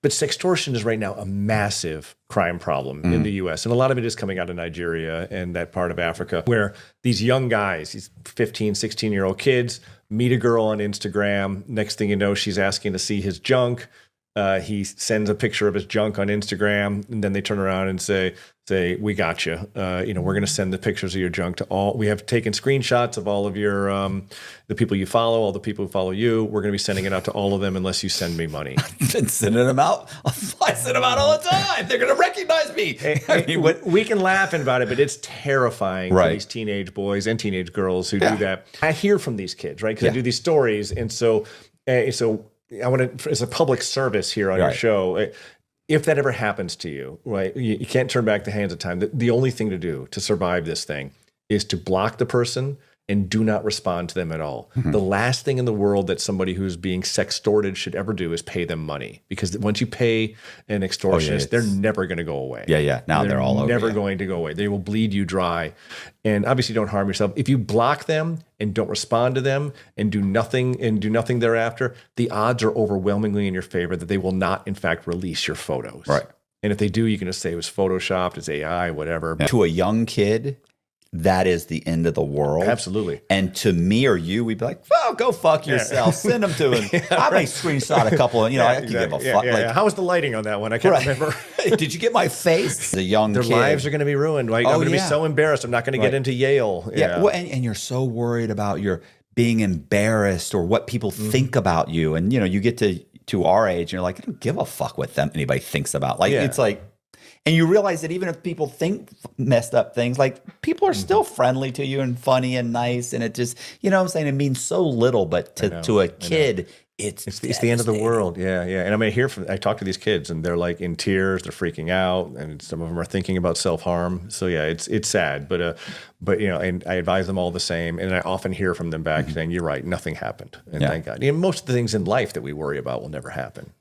But sextortion is right now a massive crime problem in the U.S. And a lot of it is coming out of Nigeria and that part of Africa where these young guys, these 15, 16-year-old kids, meet a girl on Instagram. Next thing you know, she's asking to see his junk. He sends a picture of his junk on Instagram, and then they turn around and say, we got you. We're going to send the pictures of your junk to all. We have taken screenshots of all of your the people you follow, all the people who follow you. We're going to be sending it out to all of them unless you send me money. I've been sending them out. I send them out all the time. They're going to recognize me. I mean, we can laugh about it, but it's terrifying for these teenage boys and teenage girls who do that. I hear from these kids, right? Because I do these stories, and so I want to, as a public service here on your show, if that ever happens to you, right, you can't turn back the hands of time. The only thing to do to survive this thing is to block the person and do not respond to them at all. The last thing in the world that somebody who's being sextorted should ever do is pay them money, because once you pay an extortionist, they're never going to go away. Now they're all over. Never going to go away. They will bleed you dry. And obviously don't harm yourself. If you block them and don't respond to them and do nothing thereafter, the odds are overwhelmingly in your favor that they will not, in fact, release your photos. Right. And if they do, you can just say it was photoshopped, it's AI, whatever. To a young kid, that is the end of the world. Absolutely. And to me or you, we'd be like, "Oh, go fuck yourself. Send them to him." I may screenshot a couple of, I can give a fuck. How was the lighting on that one? I can't remember. Did you get my face? The young Their kid. lives are going to be ruined. Right? I'm going to be so embarrassed. I'm not going to get into Yale. Well, and you're so worried about your being embarrassed or what people think about you. And, you get to our age and you're like, I don't give a fuck what anybody thinks about. It's like, and you realize that even if people think messed up things, like people are still friendly to you and funny and nice. And it just, what I'm saying? It means so little, but to a kid, it's the end of the world. Yeah. And I talk to these kids and they're like in tears, they're freaking out, and some of them are thinking about self-harm. So yeah, it's sad, but and I advise them all the same. And I often hear from them back saying, you're right, nothing happened. And thank God. Most of the things in life that we worry about will never happen.